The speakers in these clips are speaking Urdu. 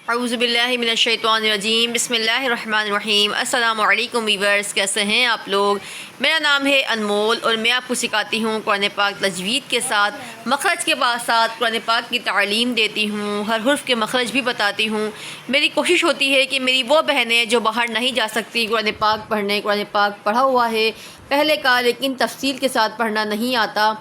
اعوذ باللہ من الشیطان الرجیم، بسم اللہ الرحمن الرحیم۔ السلام علیکم ویورز، کیسے ہیں آپ لوگ؟ میرا نام ہے انمول اور میں آپ کو سکھاتی ہوں قرآن پاک تجوید کے ساتھ، مخرج کے ساتھ قرآن پاک کی تعلیم دیتی ہوں، ہر حرف کے مخرج بھی بتاتی ہوں۔ میری کوشش ہوتی ہے کہ میری وہ بہنیں جو باہر نہیں جا سکتی قرآن پاک پڑھنے، قرآن پاک پڑھا ہوا ہے پہلے کا لیکن تفصیل کے ساتھ پڑھنا نہیں آتا،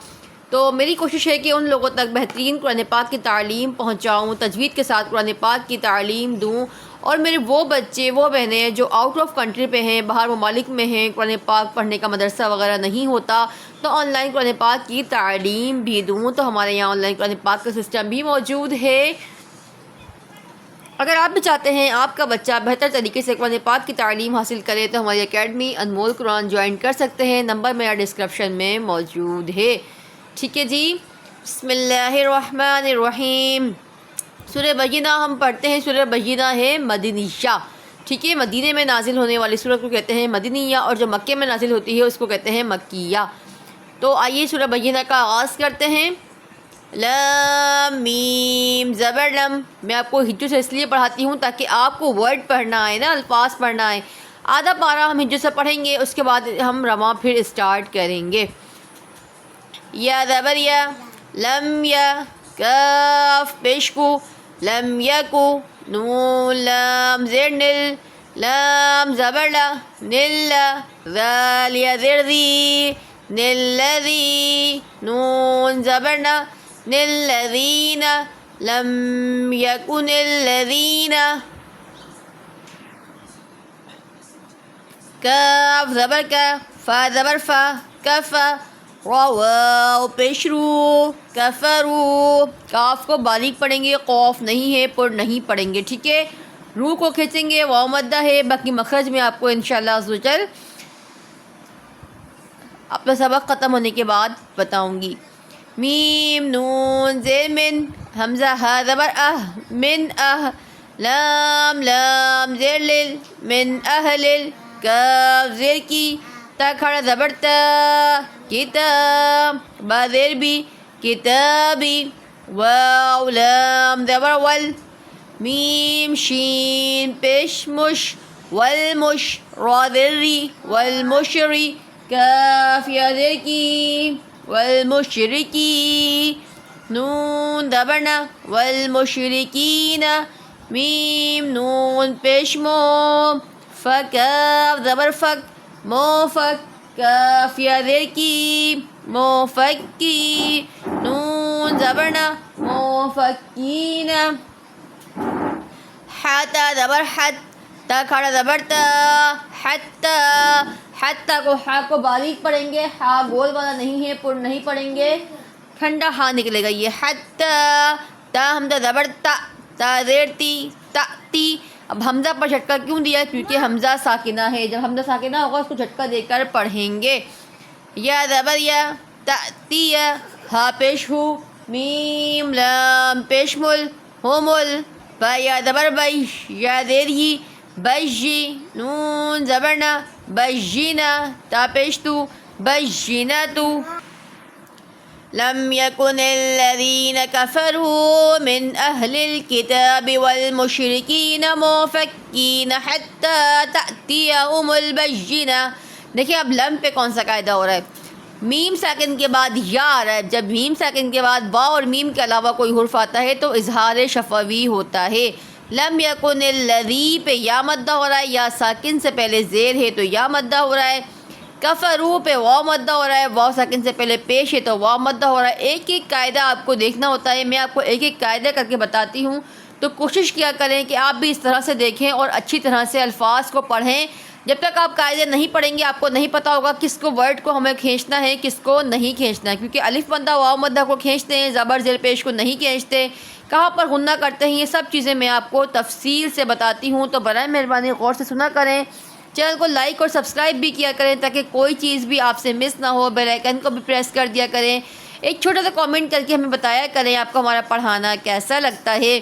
تو میری کوشش ہے کہ ان لوگوں تک بہترین قرآن پاک کی تعلیم پہنچاؤں، تجوید کے ساتھ قرآن پاک کی تعلیم دوں، اور میرے وہ بچے وہ بہنیں جو آؤٹ آف کنٹری پہ ہیں، باہر ممالک میں ہیں، قرآن پاک پڑھنے کا مدرسہ وغیرہ نہیں ہوتا، تو آن لائن قرآن پاک کی تعلیم بھی دوں۔ تو ہمارے یہاں آن لائن قرآن پاک کا سسٹم بھی موجود ہے۔ اگر آپ بھی چاہتے ہیں آپ کا بچہ بہتر طریقے سے قرآن پاک کی تعلیم حاصل کرے تو ہماری اکیڈمی انمول قرآن جوائن کر سکتے ہیں، نمبر میرا ڈسکرپشن میں موجود ہے۔ ٹھیک ہے جی، بسم اللہ الرحمن الرحیم۔ سورہ بینہ ہم پڑھتے ہیں، سورہ بینہ ہے مدنیہ، ٹھیک ہے، مدینے میں نازل ہونے والی سورہ کو کہتے ہیں مدنیہ، اور جو مکے میں نازل ہوتی ہے اس کو کہتے ہیں مکیہ۔ تو آئیے سورہ بینہ کا آغاز کرتے ہیں۔ لام میم زبر لم، میں آپ کو ہجو سے اس لیے پڑھاتی ہوں تاکہ آپ کو ورڈ پڑھنا آئے نا، الفاظ پڑھنا آئے۔ آدھا پارہ ہم ہجو سے پڑھیں گے، اس کے بعد ہم رواں پھر اسٹارٹ کریں گے۔ یا زبر یا، لم یا، کاف پیش کو، لم یکو، نون لام زیر نل، لام زبر لا، نل لا، ذال یا زیر ذی، نل لذی، نون زبر نا، نل لذین، لم یکن الذین، کاف زبر کا، فا زبر فا، کفا، واو پیش رو، کفرو، کاف کو باریک پڑھیں گے، قوف نہیں ہے، پر نہیں پڑھیں گے، ٹھیک ہے، رو کو کھینچیں گے، واو مدہ ہے، باقی مخرج میں آپ کو انشاءاللہ عز و جل اپنا سبق ختم ہونے کے بعد بتاؤں گی۔ میم نون زیر من، حمزہ ہا زبر من لام لام زیر لل، من اہلل، کاف زیر کی، تا کھڑا زبر تا، کتاب، با زیر بی، کتابی، واو لام زبر ول، میم شین پیش مش، والمش، را زیر ری، والمشری، کاف یا زیر کی، والمشرکی، نون زبرنا، والمشرکین، میم نون پیش مو، فکاف زبر فک، موفک، کاف یا زیر کی، موفکی، نون زبرنا، موفکین، حتا زبر حت، تا کھڑا زبر تا، حتی، حتی کو ہا کو باریک پڑھیں گے، ہا گول والا نہیں ہے، پر نہیں پڑھیں گے، ٹھنڈا ہا نکلے گا یہ، حتی، تا حمزہ زبر تا، تا زیر تی، تا تی۔ اب حمزہ پر جھٹکا کیوں دیا؟ کیونکہ حمزہ ساکنہ ہے، جب حمزہ ساکنہ ہوگا اس کو جھٹکا دے کر پڑھیں گے۔ یا زبر یا، تأتی، ہا پیش ہو، میم لام پیش مل، ہو مل، با یا زبر بی، یا زیر ہی، بجی، نون زبرنا، بجینا، تا پیش تو، بجینا تو، لم يكن الذين كفروا من أهل الكتاب والمشركين منفكين حتى تأتيهم البينة۔ دیکھیں اب لم پہ کون سا قاعدہ ہو رہا ہے؟ میم ساکن کے بعد یا آ رہا ہے، جب میم ساکن کے بعد با اور میم کے علاوہ کوئی حرف آتا ہے تو اظہار شفوی ہوتا ہے۔ لم یکن الذی پہ یا مدہ ہو رہا ہے، یا ساکن سے پہلے زیر ہے تو یا مدہ ہو رہا ہے، کفرو پہ واو مدہ ہو رہا ہے، واو ساکن سے پہلے پیش ہے تو واو مدہ ہو رہا ہے۔ ایک ایک قاعدہ آپ کو دیکھنا ہوتا ہے، میں آپ کو ایک ایک قاعدہ کر کے بتاتی ہوں، تو کوشش کیا کریں کہ آپ بھی اس طرح سے دیکھیں اور اچھی طرح سے الفاظ کو پڑھیں۔ جب تک آپ قاعدے نہیں پڑھیں گے آپ کو نہیں پتہ ہوگا کس کو ورڈ کو ہمیں کھینچنا ہے کس کو نہیں کھینچنا ہے، کیونکہ الف مدہ واو مدہ کو کھینچتے ہیں، زبر زیر پیش کو نہیں کھینچتے، کہاں پر غنہ کرتے ہیں، یہ سب چیزیں میں آپ کو تفصیل سے بتاتی ہوں، تو برائے مہربانی غور سے سنا کریں۔ چینل کو لائک اور سبسکرائب بھی کیا کریں تاکہ کوئی چیز بھی آپ سے مس نہ ہو، بیل آئیکن کو بھی پریس کر دیا کریں، ایک چھوٹا سا کامنٹ کر کے ہمیں بتایا کریں آپ کو ہمارا پڑھانا کیسا لگتا ہے۔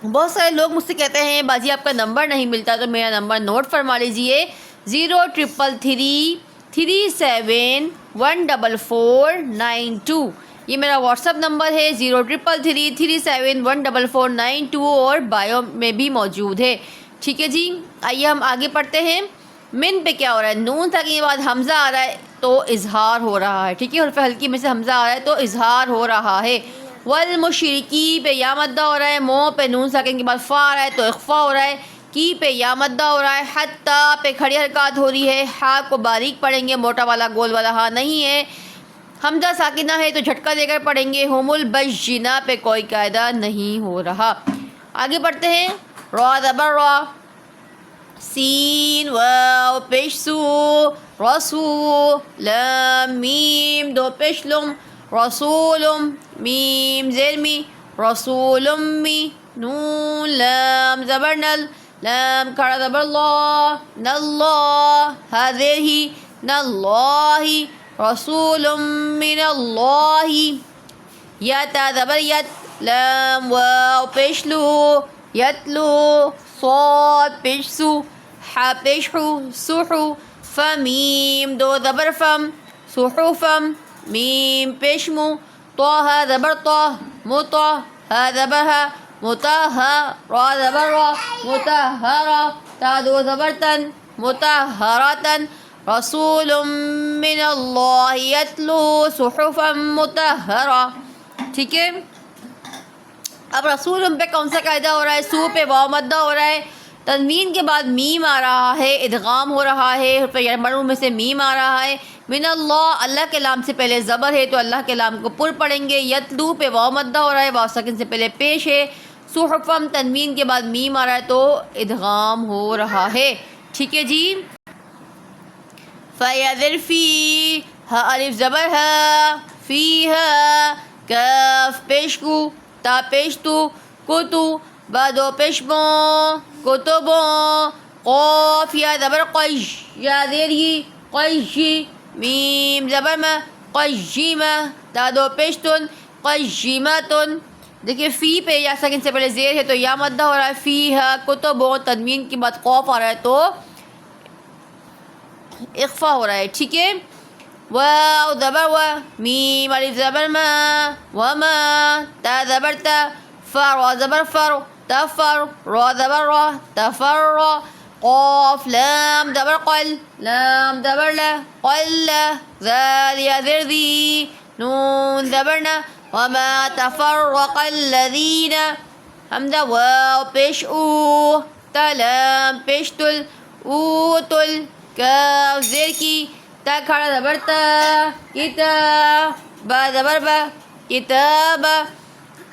بہت سارے لوگ مجھ سے کہتے ہیں باجی آپ کا نمبر نہیں ملتا، تو میرا نمبر نوٹ فرما لیجئے، 0333337144492، یہ میرا واٹس ایپ نمبر ہے 0333371449 اور بایو میں بھی موجود ہے. ٹھیک ہے جی. آئیے ہم آگے پڑھتے ہیں. من پہ کیا ہو رہا ہے؟ نون تک کے بعد حمزہ آ رہا ہے تو اظہار ہو رہا ہے. ٹھیک ہے. حرف ہلکی میں سے حمزہ آ رہا ہے تو اظہار ہو رہا ہے. والمشرکی پہ یا مدہ ہو رہا ہے. مو پہ نون ساکن کے بعد فا آ رہا ہے تو اخفا ہو رہا ہے. کی پہ یا مدہ ہو رہا ہے. حتی پہ کھڑی حرکات ہو رہی ہے. ہا کو باریک پڑھیں گے, موٹا والا گول والا ہا نہیں ہے. حمزہ ساکنہ ہے تو جھٹکا دے کر پڑھیں گے. ہم البجنہ پہ کوئی قاعدہ نہیں ہو رہا. آگے پڑھتے ہیں. را زبر را, سین واو پیش سو, رسو, لام میم دو پیش لم, رسولم, میم زیر می, رسولم می, نون لام زبر نل, لام کھڑا زبر لا, ناللہ, ہا زیر ہی, ناللہ, رسول من اللہ, یا تا زبر یت, لام واو پیش لو, یتلو, صاد پیش سو, حا پیش حو, سحو, فمیم دو زبر فم, صحفم, میم پیش مو, طہ زبر طہ, مطہ, ہا زبر ہا, مطہا, را زبر را, مطہرا, تا دو زبر تن, مطہراتن, رسول من اللہ یتلو صحفا مطہرا. ٹھیک ہے. اب رسول پہ کون سا قاعدہ ہو رہا ہے؟ سو پہ واو مدہ ہو رہا ہے. تنوین کے بعد میم آ رہا ہے, ادغام ہو رہا ہے. مرو میں سے میم آ رہا ہے. من اللہ, اللہ کے لام سے پہلے زبر ہے تو اللہ کے لام کو پر پڑھیں گے. یتلو پہ واو مدہ ہو رہا ہے, واو ساکن سے پہلے پیش ہے. صحفم تنوین کے بعد میم آ رہا ہے تو ادغام ہو رہا ہے. ٹھیک ہے جی. فیذر فی, ہا الف زبر ہا, فی ہا, کاف پیش کو, تا پیش تو, کتو, با دو پیش بو, کتبو, قاف یا زبر قیش, یا زیر ہی, قیشی, میم زبر ما, قیمہ, تا دو پیش تن, قیمتن. دیکھیے فی پہ یا ساکن سے پہلے زیر ہے تو یا مدہ ہو رہا ہے. فی ہا کتبو, تنوین کے بعد قاف آ رہا ہے تو اخفا ہو رہا ہے. ٹھیک ہے. واو زبر و, میم الف زبر ما, وما, تا زبر تا, فا را زبر فر, تفر, را زبر را, تفر, قاف لام زبر قل, لام زبر لا, قل, ذال یا زر ذی, نون زبر نا, وما تفرق الذین, حمزہ واو پیش او, تا لام پیش تل, اوتل, کاف زیر کی, تا کھڑا زبر تا, کتاب, با زبر با, کتاب,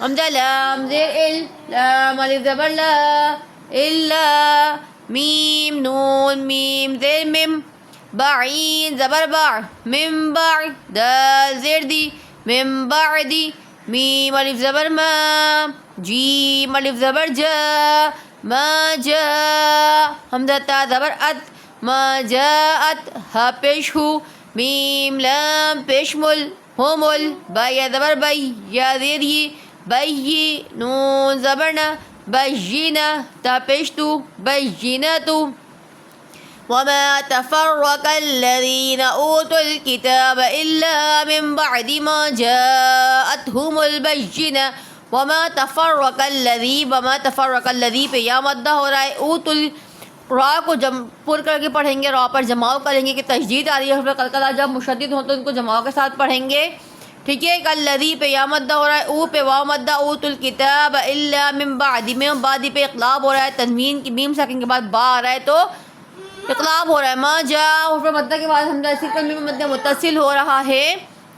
حمزہ لام زیر ال, لام الف زبر لا, الا, میم نون میم زیر مم, بعین زبر باع, من باع, دال زیر دی, من بعدی, میم الف زبر ما, جیم الف زبر جا, ما جا, حمزہ تا زبر ات, ما جاءت, ہا پیش ہو, میم لام پیش مل, ہومل, با یا زبر بی, یا زیر ہی, بی, نون زبر نا, بجینا, تا پیش تو, بجیناتو. وما تفرق الذين أوتوا الكتاب إلا من بعد ما جاءتهم البينة. وما تفرق الذي پہ یا مدہ ہو رہا ہے. اوتل, را کو پر کر کے پڑھیں گے, را پر جماؤ کریں گے کہ تشدید آ رہی ہے. حرف قلقلہ جب مشدد ہو تو ان کو جماؤ کے ساتھ پڑھیں گے. ٹھیک ہے. الذی پہ یا مدہ ہو رہا ہے. او پہ واو مدہ, اوت الکتاب الا من بعد, میں بعد پہ اقلاب ہو رہا ہے. تنوین کی میم ساکن کے بعد با آ رہا ہے تو اقلاب ہو رہا ہے. ما جا حرف مدہ کے بعد حمزہ اسی پر میم مدہ متصل ہو رہا ہے.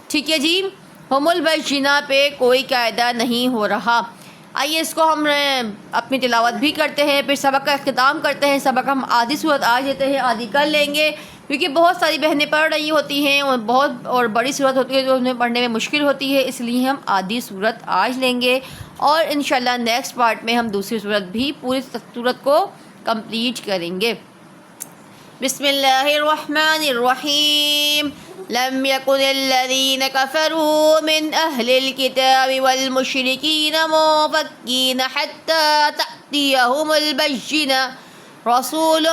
ٹھیک ہے جی. ہم البجنہ پہ کوئی قاعدہ نہیں ہو رہا. آئیے اس کو ہم اپنی تلاوت بھی کرتے ہیں, پھر سبق کا اختتام کرتے ہیں. سبق ہم آدھی صورت آج لیتے ہیں, آدھی کل لیں گے, کیونکہ بہت ساری بہنیں پڑھ رہی ہوتی ہیں اور بڑی صورت ہوتی ہے جو انہیں پڑھنے میں مشکل ہوتی ہے. اس لیے ہم آدھی صورت آج لیں گے اور انشاءاللہ نیکسٹ پارٹ میں ہم دوسری صورت بھی پوری صورت کو کمپلیٹ کریں گے. بسم اللہ الرحمن الرحیم. لم يكن الذين كفروا من أهل الكتاب والمشركين منفكين حتى تأتيهم البينة. رسول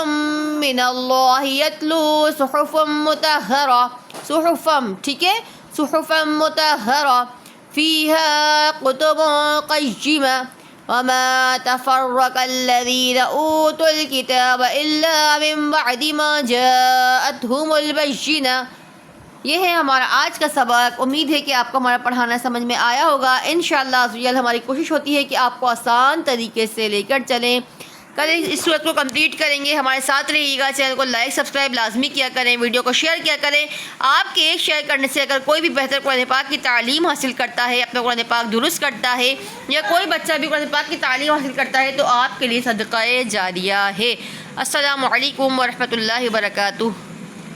من الله يتلو صحفا مطهرة. صحفا, ٹھیک ہے, صحفا مطهرة. فيها كتب قيمة وما تفرق الذين أوتوا الكتاب إلا من بعد ما جاءتهم البينة۔ یہ ہے ہمارا آج کا سبق۔ امید ہے کہ آپ کو ہمارا پڑھانا سمجھ میں آیا ہوگا۔ انشاءاللہ عزوجل ہماری کوشش ہوتی ہے کہ آپ کو آسان طریقے سے لے کر چلیں۔ کل اس صورت کو کمپلیٹ کریں گے، ہمارے ساتھ رہیے گا۔ چینل کو لائک سبسکرائب لازمی کیا کریں، ویڈیو کو شیئر کیا کریں۔ آپ کے ایک شیئر کرنے سے اگر کوئی بھی بہتر قرآن پاک کی تعلیم حاصل کرتا ہے، اپنا قرآن پاک درست کرتا ہے، یا کوئی بچہ بھی قرآن پاک کی تعلیم حاصل کرتا ہے، تو آپ کے لیے صدقہ جاریہ ہے۔ السلام علیکم ورحمۃ اللہ وبرکاتہ۔